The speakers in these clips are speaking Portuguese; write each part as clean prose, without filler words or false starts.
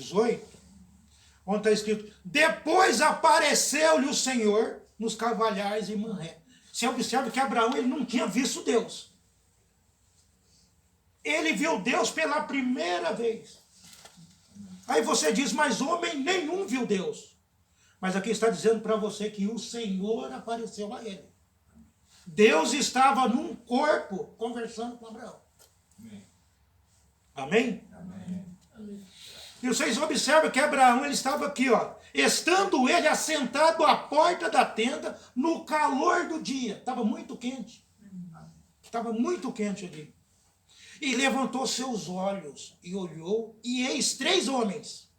18, onde está escrito: depois apareceu-lhe o Senhor nos carvalhais em Manré. Você observa que Abraão ele não tinha visto Deus. Ele viu Deus pela primeira vez. Aí você diz, mas homem nenhum viu Deus. Mas aqui está dizendo para você que o Senhor apareceu a ele. Deus estava num corpo conversando com Abraão. Amém? Amém? E vocês observam que Abraão ele estava aqui, ó, estando ele assentado à porta da tenda no calor do dia. Estava muito quente. Estava muito quente ali. E levantou seus olhos e olhou, e eis 3 homens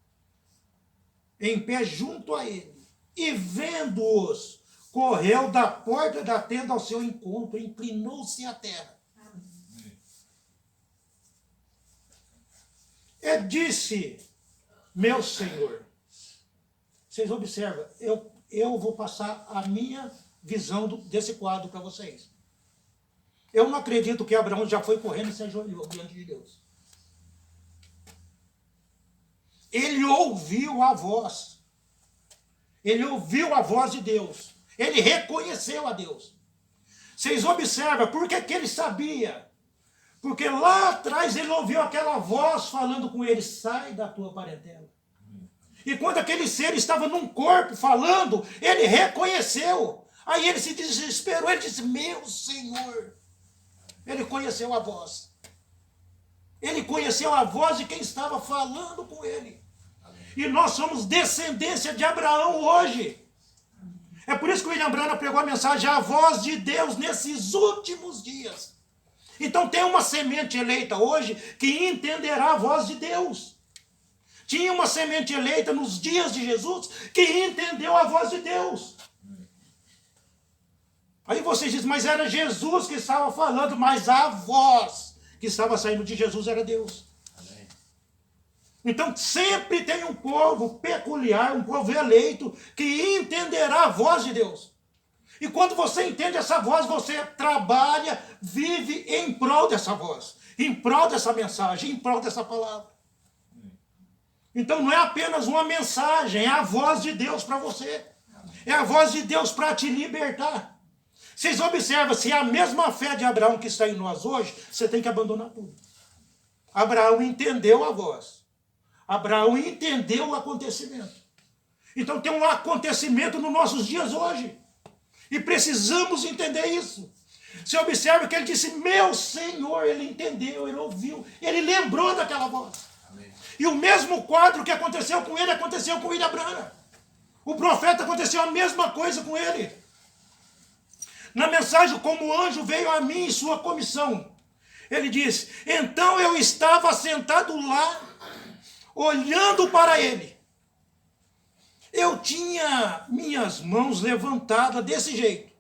em pé junto a ele. E vendo-os, correu da porta da tenda ao seu encontro, inclinou-se à terra. E disse: meu Senhor. Vocês observam, eu vou passar a minha visão desse quadro para vocês. Eu não acredito que Abraão já foi correndo e se ajoelhou diante de Deus. Ele ouviu a voz. Ele ouviu a voz de Deus. Ele reconheceu a Deus. Vocês observam, por que ele sabia? Porque lá atrás ele ouviu aquela voz falando com ele: sai da tua parentela. E quando aquele ser estava num corpo falando, ele reconheceu. Aí ele se desesperou, ele disse: meu Senhor. Ele conheceu a voz. Ele conheceu a voz de quem estava falando com ele. E nós somos descendência de Abraão hoje. É por isso que o William Branham pregou a mensagem: a voz de Deus nesses últimos dias. Então tem uma semente eleita hoje que entenderá a voz de Deus. Tinha uma semente eleita nos dias de Jesus que entendeu a voz de Deus. Aí vocês dizem, mas era Jesus que estava falando, mas a voz que estava saindo de Jesus era Deus. Amém. Então sempre tem um povo peculiar, um povo eleito, que entenderá a voz de Deus. E quando você entende essa voz, você trabalha, vive em prol dessa voz, em prol dessa mensagem, em prol dessa palavra. Então não é apenas uma mensagem, é a voz de Deus para você. É a voz de Deus para te libertar. Vocês observam, se é a mesma fé de Abraão que está em nós hoje, você tem que abandonar tudo. Abraão entendeu a voz. Abraão entendeu o acontecimento. Então tem um acontecimento nos nossos dias hoje. E precisamos entender isso. Você observa que ele disse, meu Senhor, ele entendeu, ele ouviu, ele lembrou daquela voz. Amém. E o mesmo quadro que aconteceu com ele, aconteceu com William Branham. O profeta aconteceu a mesma coisa com ele. Na mensagem, como o anjo veio a mim em sua comissão, ele disse, então eu estava sentado lá, olhando para ele. Eu tinha minhas mãos levantadas desse jeito.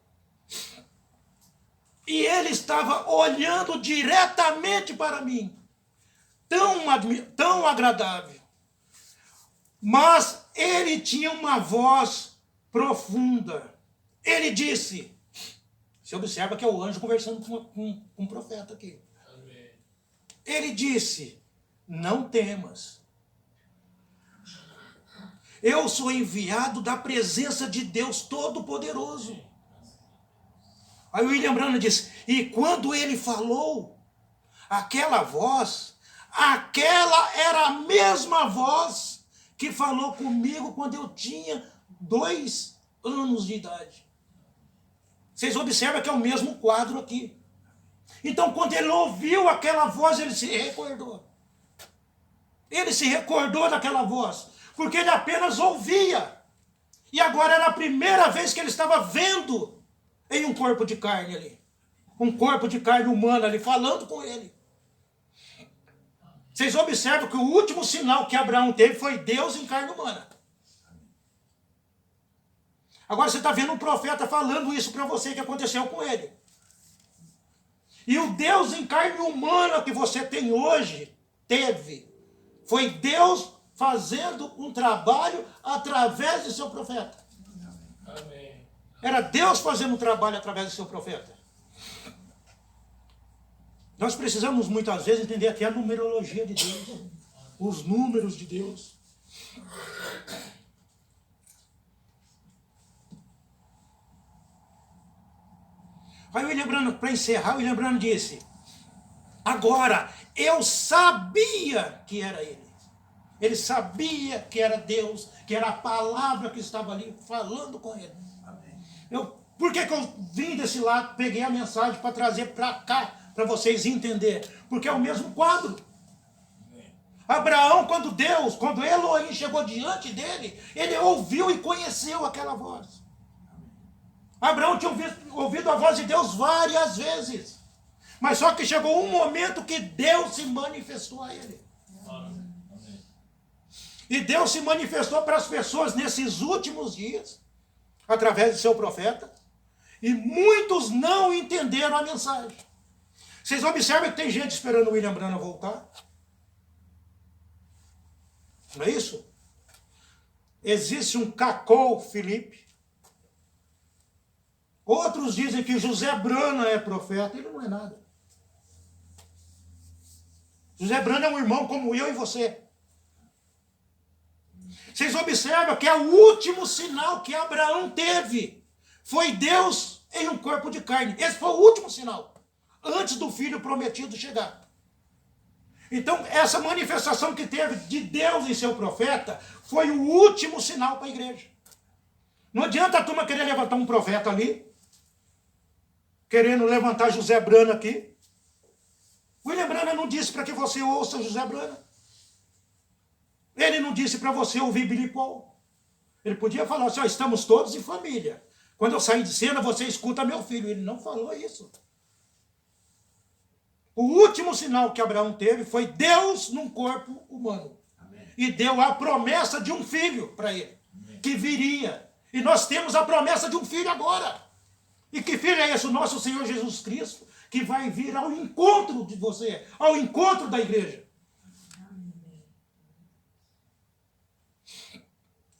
E ele estava olhando diretamente para mim. Tão agradável. Mas ele tinha uma voz profunda. Ele disse... Você observa que é o anjo conversando com um profeta aqui. Amém. Ele disse, não temas. Eu sou enviado da presença de Deus Todo-Poderoso. Aí o William Branham disse, e quando ele falou, aquela voz, aquela era a mesma voz que falou comigo quando eu tinha 2 anos de idade. Vocês observam que é o mesmo quadro aqui. Então, quando ele ouviu aquela voz, ele se recordou. Ele se recordou daquela voz, porque ele apenas ouvia. E agora era a primeira vez que ele estava vendo em um corpo de carne ali. Um corpo de carne humana ali, falando com ele. Vocês observam que o último sinal que Abraão teve foi Deus em carne humana. Agora você está vendo um profeta falando isso para você que aconteceu com ele. E o Deus em carne humana que você tem hoje, foi Deus fazendo um trabalho através de seu profeta. Amém. Era Deus fazendo um trabalho através do seu profeta. Nós precisamos muitas vezes entender aqui a numerologia de Deus, os números de Deus. Aí o William Branham, para encerrar, o William Branham disse: agora, eu sabia que era ele. Ele sabia que era Deus, que era a palavra que estava ali falando com ele. Por que eu vim desse lado, peguei a mensagem para trazer para cá, para vocês entenderem? Porque é o mesmo quadro. Abraão, quando Elohim chegou diante dele, ele ouviu e conheceu aquela voz. Abraão tinha ouvido a voz de Deus várias vezes. Mas só que chegou um momento que Deus se manifestou a ele. E Deus se manifestou para as pessoas nesses últimos dias, através de seu profeta. E muitos não entenderam a mensagem. Vocês observam que tem gente esperando o William Branham voltar? Não é isso? Existe um Cacol Felipe. Outros dizem que José Branham é profeta. Ele não é nada. José Branham é um irmão como eu e você. Vocês observam que é o último sinal que Abraão teve. Foi Deus em um corpo de carne. Esse foi o último sinal. Antes do filho prometido chegar. Então, essa manifestação que teve de Deus em seu profeta foi o último sinal para a igreja. Não adianta a turma querer levantar um profeta ali, querendo levantar José Branham aqui. William Branham não disse para que você ouça José Branham. Ele não disse para você ouvir Billy Paul. Ele podia falar assim: ó, estamos todos em família. Quando eu sair de cena, você escuta meu filho. Ele não falou isso. O último sinal que Abraão teve foi Deus num corpo humano. Amém. E deu a promessa de um filho para ele, amém, que viria. E nós temos a promessa de um filho agora. E que filho é esse? O nosso Senhor Jesus Cristo, que vai vir ao encontro de você, ao encontro da igreja.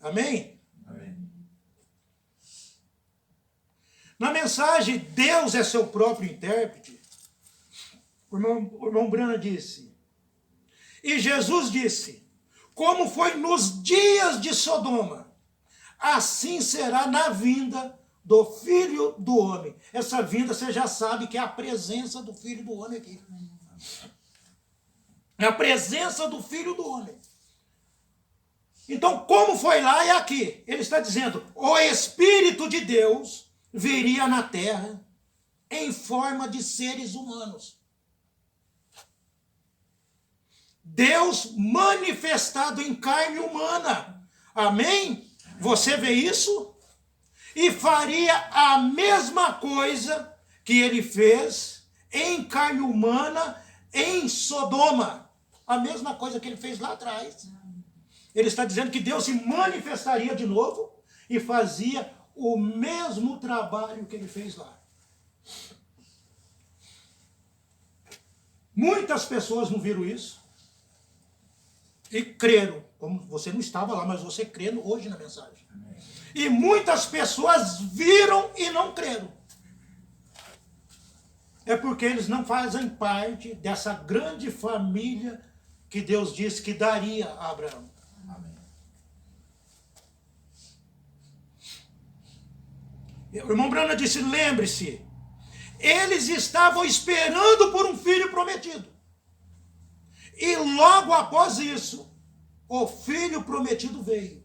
Amém? Amém. Na mensagem, Deus é seu próprio intérprete. O irmão Branham disse: e Jesus disse, como foi nos dias de Sodoma, assim será na vinda do Filho do Homem. Essa vinda você já sabe que é a presença do Filho do Homem aqui. É a presença do Filho do Homem. Então, como foi lá, é aqui. Ele está dizendo: o Espírito de Deus viria na terra em forma de seres humanos. Deus manifestado em carne humana. Amém? Você vê isso? E faria a mesma coisa que ele fez em carne humana em Sodoma. A mesma coisa que ele fez lá atrás. Ele está dizendo que Deus se manifestaria de novo e fazia o mesmo trabalho que ele fez lá. Muitas pessoas não viram isso e creram. Como você não estava lá, mas você crendo hoje na mensagem. Amém. E muitas pessoas viram e não creram. É porque eles não fazem parte dessa grande família que Deus disse que daria a Abraão. Amém. O irmão Branham disse: lembre-se, eles estavam esperando por um filho prometido. E logo após isso, o filho prometido veio.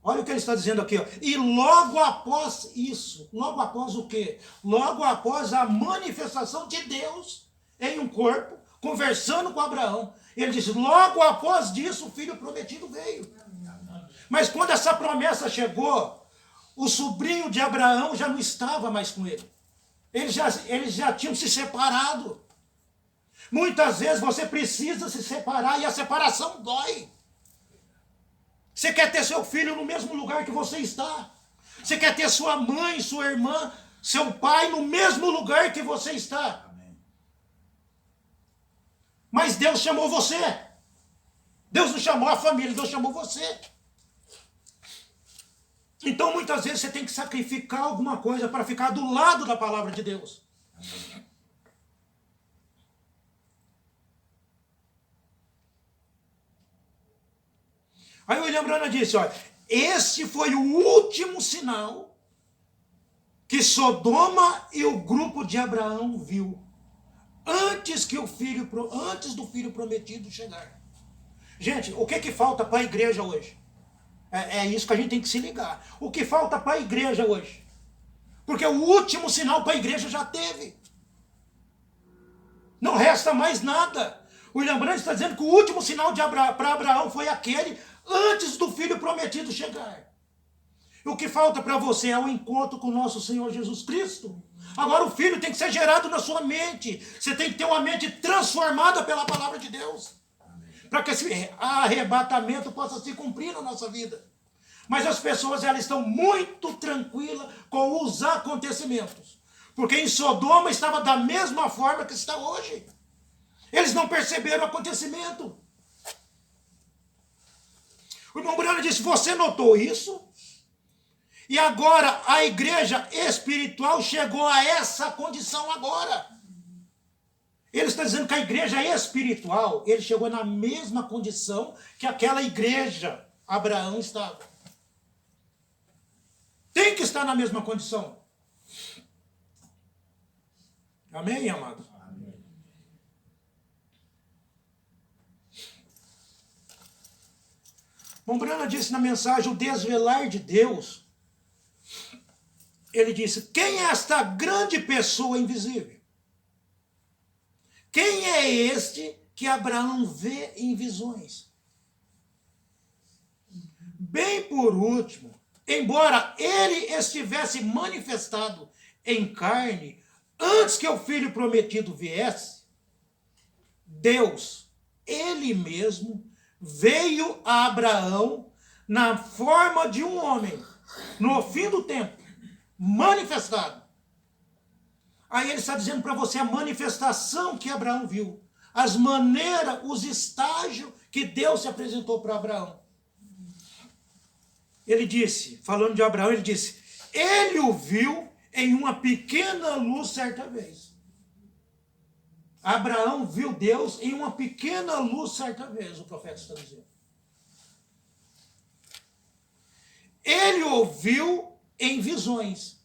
Olha o que ele está dizendo aqui, ó. E logo após isso, logo após o quê? Logo após a manifestação de Deus em um corpo, conversando com Abraão. Ele diz: logo após disso, o filho prometido veio. Mas quando essa promessa chegou, o sobrinho de Abraão já não estava mais com ele. Eles já tinham se separado. Muitas vezes você precisa se separar e a separação dói. Você quer ter seu filho no mesmo lugar que você está. Você quer ter sua mãe, sua irmã, seu pai no mesmo lugar que você está. Amém. Mas Deus chamou você. Deus não chamou a família, Deus chamou você. Então muitas vezes você tem que sacrificar alguma coisa para ficar do lado da palavra de Deus. Amém. Aí o William Branham disse, olha, esse foi o último sinal que Sodoma e o grupo de Abraão viu, antes do filho prometido chegar. Gente, o que falta para a igreja hoje? É isso que a gente tem que se ligar. O que falta para a igreja hoje? Porque o último sinal para a igreja já teve. Não resta mais nada. O William Branham está dizendo que o último sinal para Abraão foi aquele antes do filho prometido chegar. E o que falta para você é o encontro com o nosso Senhor Jesus Cristo. Agora o filho tem que ser gerado na sua mente. Você tem que ter uma mente transformada pela palavra de Deus. Para que esse arrebatamento possa se cumprir na nossa vida. Mas as pessoas elas estão muito tranquilas com os acontecimentos. Porque em Sodoma estava da mesma forma que está hoje. Eles não perceberam o acontecimento. O irmão Branham disse, você notou isso? E agora a igreja espiritual chegou a essa condição agora. Ele está dizendo que a igreja espiritual, ele chegou na mesma condição que aquela igreja, Abraão, estava. Tem que estar na mesma condição. Amém, amado? Amém. Branham disse na mensagem, o desvelar de Deus, ele disse, quem é esta grande pessoa invisível? Quem é este que Abraão vê em visões? Bem por último, embora ele estivesse manifestado em carne, antes que o filho prometido viesse, Deus, ele mesmo, veio a Abraão na forma de um homem, no fim do tempo, manifestado. Aí ele está dizendo para você a manifestação que Abraão viu, as maneiras, os estágios que Deus se apresentou para Abraão. Ele disse, falando de Abraão, ele disse, ele o viu em uma pequena luz certa vez. Abraão viu Deus em uma pequena luz certa vez, o profeta está dizendo. Ele ouviu em visões.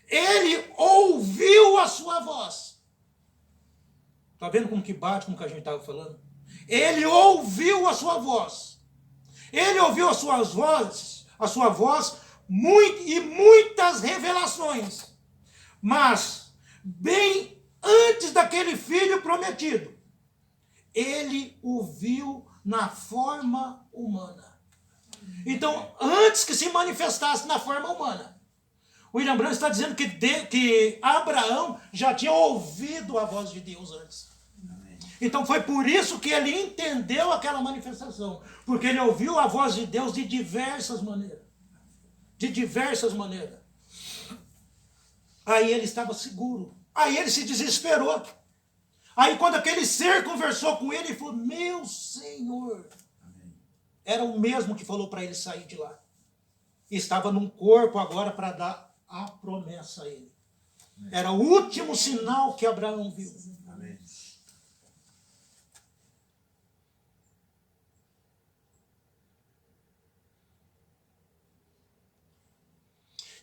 Ele ouviu a sua voz. Está vendo como que bate com o que a gente estava falando? Ele ouviu a sua voz. Ele ouviu a sua voz e muitas revelações. Mas, bem antes daquele filho prometido, ele o viu na forma humana. Então, antes que se manifestasse na forma humana, o William Branham está dizendo que Abraão já tinha ouvido a voz de Deus antes. Amém. Então foi por isso que ele entendeu aquela manifestação. Porque ele ouviu a voz de Deus de diversas maneiras. De diversas maneiras. Aí ele estava seguro. Aí ele se desesperou. Aí quando aquele ser conversou com ele, ele falou, meu Senhor. Amém. Era o mesmo que falou para ele sair de lá. Estava num corpo agora para dar a promessa a ele. Era o último sinal que Abraão viu. Amém.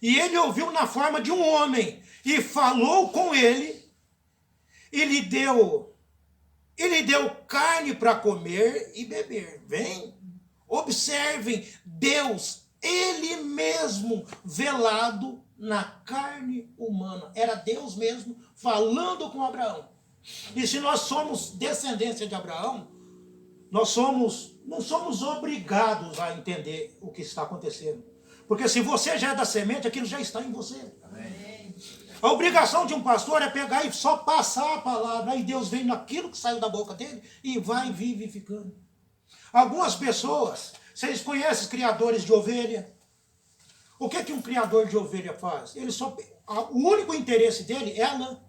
E ele ouviu na forma de um homem e falou com ele e lhe deu carne para comer e beber. Vem, observem, Deus, ele mesmo velado na carne humana. Era Deus mesmo falando com Abraão. E se nós somos descendência de Abraão, nós não somos obrigados a entender o que está acontecendo. Porque se você já é da semente, aquilo já está em você. Amém. A obrigação de um pastor é pegar e só passar a palavra. Aí Deus vem naquilo que saiu da boca dele e vai vivificando. Algumas pessoas, vocês conhecem criadores de ovelha? O que um criador de ovelha faz? O único interesse dele é a lã.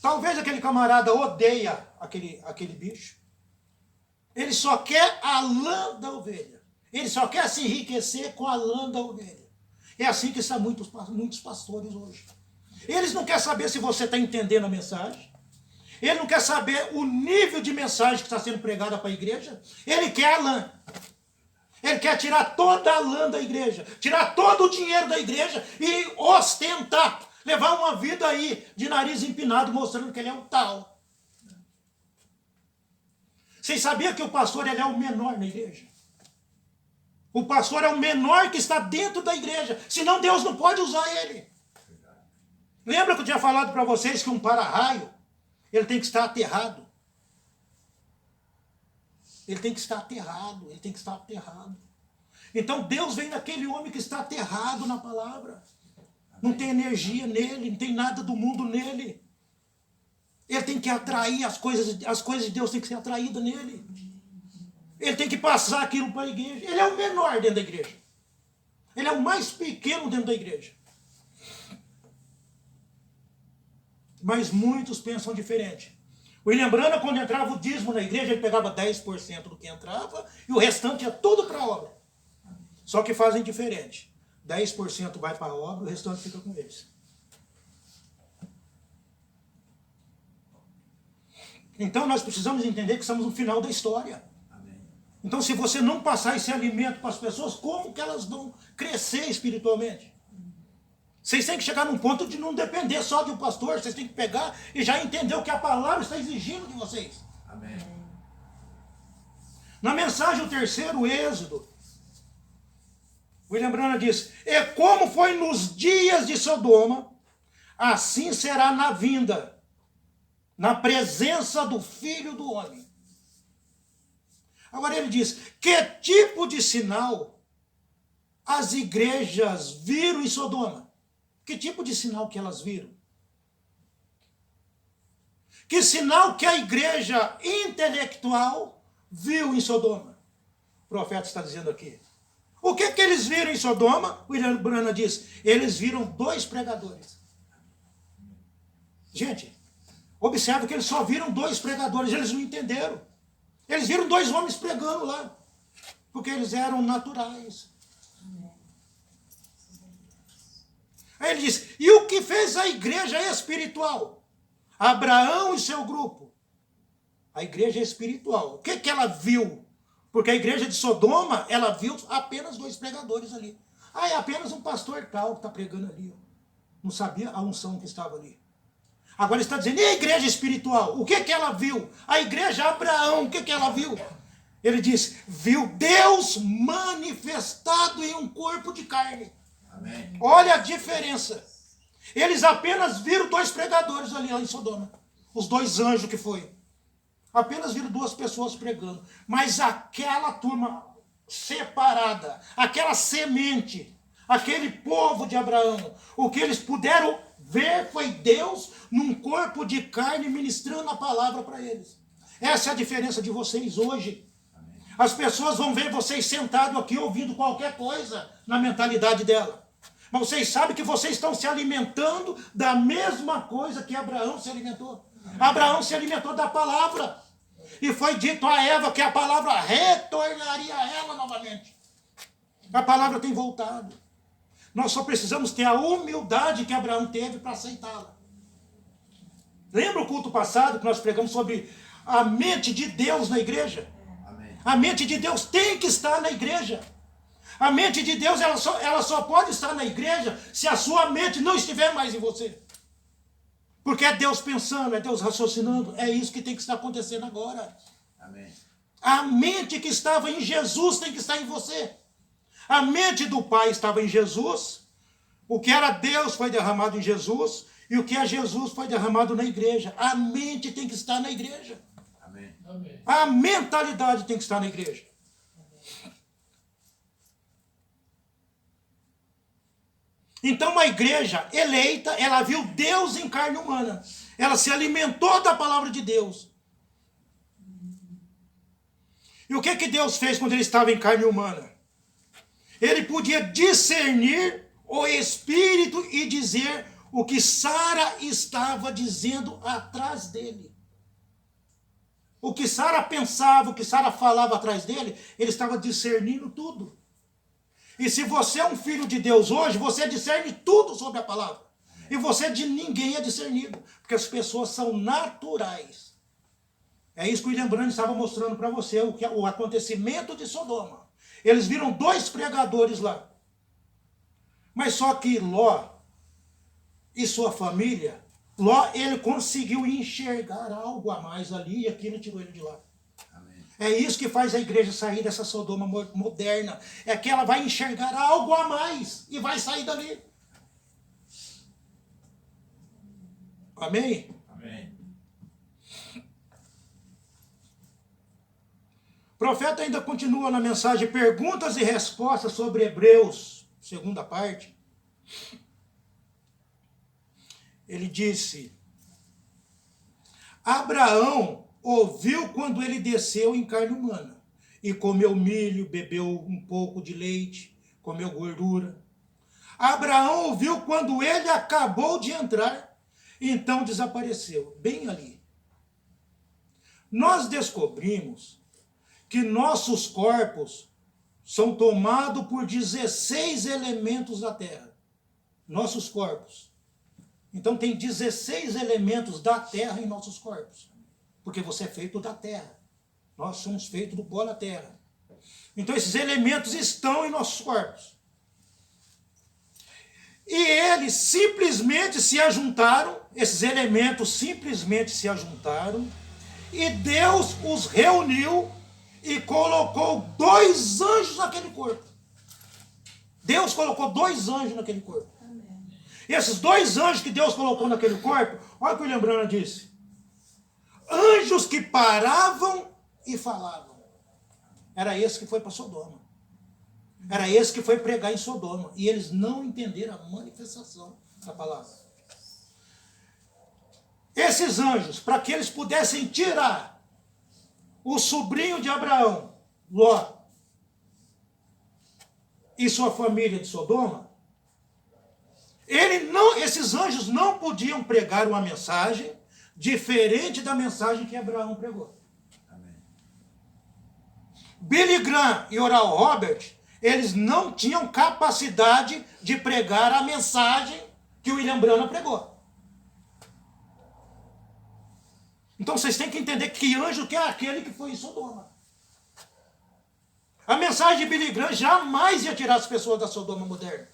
Talvez aquele camarada odeia aquele bicho. Ele só quer a lã da ovelha. Ele só quer se enriquecer com a lã da ovelha. É assim que estão muitos pastores hoje. Eles não querem saber se você está entendendo a mensagem. Ele não quer saber o nível de mensagem que está sendo pregada para a igreja. Ele quer a lã. Ele quer tirar toda a lã da igreja, tirar todo o dinheiro da igreja e ostentar, levar uma vida aí de nariz empinado, mostrando que ele é um tal. Vocês sabiam que o pastor ele é o menor na igreja? O pastor é o menor que está dentro da igreja, senão Deus não pode usar ele. Lembra que eu tinha falado para vocês que um para-raio, ele tem que estar aterrado. Ele tem que estar aterrado, ele tem que estar aterrado. Então Deus vem naquele homem que está aterrado na palavra. Não tem energia nele, não tem nada do mundo nele. Ele tem que atrair as coisas de Deus têm que ser atraídas nele. Ele tem que passar aquilo para a igreja. Ele é o menor dentro da igreja. Ele é o mais pequeno dentro da igreja. Mas muitos pensam diferente. O William Branham, quando entrava o dízimo na igreja, ele pegava 10% do que entrava e o restante ia tudo para a obra. Só que fazem diferente. 10% vai para a obra e o restante fica com eles. Então nós precisamos entender que estamos no final da história. Então se você não passar esse alimento para as pessoas, como que elas vão crescer espiritualmente? Vocês têm que chegar num ponto de não depender só de um pastor, vocês têm que pegar e já entender o que a palavra está exigindo de vocês. Amém. Na mensagem, o terceiro Êxodo, William Branham diz, e como foi nos dias de Sodoma, assim será na vinda, na presença do Filho do Homem. Agora ele diz, que tipo de sinal as igrejas viram em Sodoma? Que tipo de sinal que elas viram? Que sinal que a igreja intelectual viu em Sodoma? O profeta está dizendo aqui. O que eles viram em Sodoma? O William Branham diz, eles viram 2 pregadores. Gente, observe que eles só viram 2 pregadores, eles não entenderam. Eles viram 2 homens pregando lá, porque eles eram naturais. Aí ele diz, e o que fez a igreja espiritual? Abraão e seu grupo. A igreja espiritual. O que ela viu? Porque a igreja de Sodoma, ela viu apenas 2 pregadores ali. Ah, é apenas um pastor tal que está pregando ali. Não sabia a unção que estava ali. Agora ele está dizendo, e a igreja espiritual? O que ela viu? A igreja Abraão, o que ela viu? Ele diz, viu Deus manifestado em um corpo de carne. Amém. Olha a diferença. Eles apenas viram 2 pregadores ali em Sodoma. Os 2 anjos que foi. Apenas viram 2 pessoas pregando. Mas aquela turma separada, aquela semente, aquele povo de Abraão, o que eles puderam ver foi Deus num corpo de carne ministrando a palavra para eles. Essa é a diferença de vocês hoje. As pessoas vão ver vocês sentados aqui ouvindo qualquer coisa na mentalidade dela. Mas vocês sabem que vocês estão se alimentando da mesma coisa que Abraão se alimentou. Abraão se alimentou da palavra. E foi dito a Eva que a palavra retornaria a ela novamente. A palavra tem voltado. Nós só precisamos ter a humildade que Abraão teve para aceitá-la. Lembra o culto passado que nós pregamos sobre a mente de Deus na igreja? Amém. A mente de Deus tem que estar na igreja. A mente de Deus ela só pode estar na igreja se a sua mente não estiver mais em você. Porque é Deus pensando, é Deus raciocinando. É isso que tem que estar acontecendo agora. Amém. A mente que estava em Jesus tem que estar em você. A mente do Pai estava em Jesus. O que era Deus foi derramado em Jesus. E o que é Jesus foi derramado na igreja. A mente tem que estar na igreja. Amém. A mentalidade tem que estar na igreja. Então a igreja eleita, ela viu Deus em carne humana. Ela se alimentou da palavra de Deus. E o que Deus fez quando ele estava em carne humana? Ele podia discernir o Espírito e dizer o que Sara estava dizendo atrás dele. O que Sara pensava, o que Sara falava atrás dele, ele estava discernindo tudo. E se você é um filho de Deus hoje, você discerne tudo sobre a palavra. E você de ninguém é discernido, porque as pessoas são naturais. É isso que o William Branham estava mostrando para você, o acontecimento de Sodoma. Eles viram 2 pregadores lá. Mas só que Ló e sua família, Ló, ele conseguiu enxergar algo a mais ali e aquilo tirou ele de lá. Amém. É isso que faz a igreja sair dessa Sodoma moderna. É que ela vai enxergar algo a mais e vai sair dali. Amém? Amém. O profeta ainda continua na mensagem perguntas e respostas sobre Hebreus, segunda parte. Ele disse: Abraão ouviu quando ele desceu em carne humana e comeu milho, bebeu um pouco de leite, comeu gordura. Abraão ouviu quando ele acabou de entrar, então desapareceu, bem ali. Nós descobrimos que nossos corpos são tomados por 16 elementos da terra. Nossos corpos. Então tem 16 elementos da terra em nossos corpos. Porque você é feito da terra. Nós somos feitos do pó da terra. Então esses elementos estão em nossos corpos. E eles simplesmente se ajuntaram, esses elementos simplesmente se ajuntaram, e Deus os reuniu e colocou 2 anjos naquele corpo. Deus colocou 2 anjos naquele corpo. Amém. E esses 2 anjos que Deus colocou naquele corpo, olha o que o William Branham disse. Anjos que paravam e falavam. Era esse que foi para Sodoma. Era esse que foi pregar em Sodoma. E eles não entenderam a manifestação da palavra. Esses anjos, para que eles pudessem tirar o sobrinho de Abraão, Ló, e sua família de Sodoma, esses anjos não podiam pregar uma mensagem diferente da mensagem que Abraão pregou. Amém. Billy Graham e Oral Roberts, eles não tinham capacidade de pregar a mensagem que o William Branham pregou. Então vocês têm que entender que anjo que é aquele que foi em Sodoma. A mensagem de Billy Graham jamais ia tirar as pessoas da Sodoma moderna.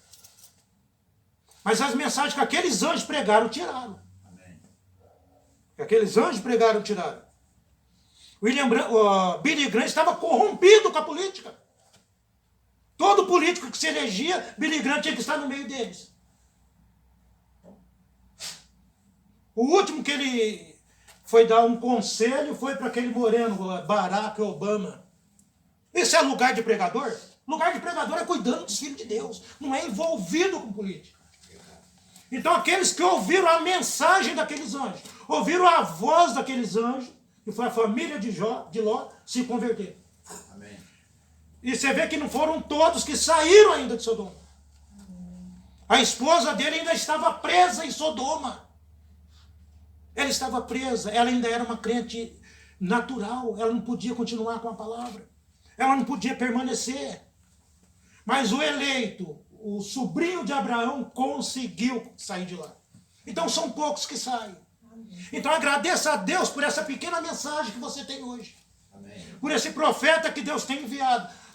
Mas as mensagens que aqueles anjos pregaram, tiraram. Amém. Que aqueles anjos pregaram, tiraram. Billy Graham estava corrompido com a política. Todo político que se elegia, Billy Graham tinha que estar no meio deles. O último que ele foi dar um conselho foi para aquele moreno, Barack Obama. Esse é lugar de pregador? Lugar de pregador é cuidando dos filhos de Deus, não é envolvido com política. Então aqueles que ouviram a mensagem daqueles anjos, ouviram a voz daqueles anjos, que foi a família de Ló, se converteram. Amém. E você vê que não foram todos que saíram ainda de Sodoma. A esposa dele ainda estava presa em Sodoma. Ela estava presa, ela ainda era uma crente natural, ela não podia continuar com a palavra. Ela não podia permanecer. Mas o eleito, o sobrinho de Abraão, conseguiu sair de lá. Então são poucos que saem. Então agradeça a Deus por essa pequena mensagem que você tem hoje. Amém. Por esse profeta que Deus tem enviado.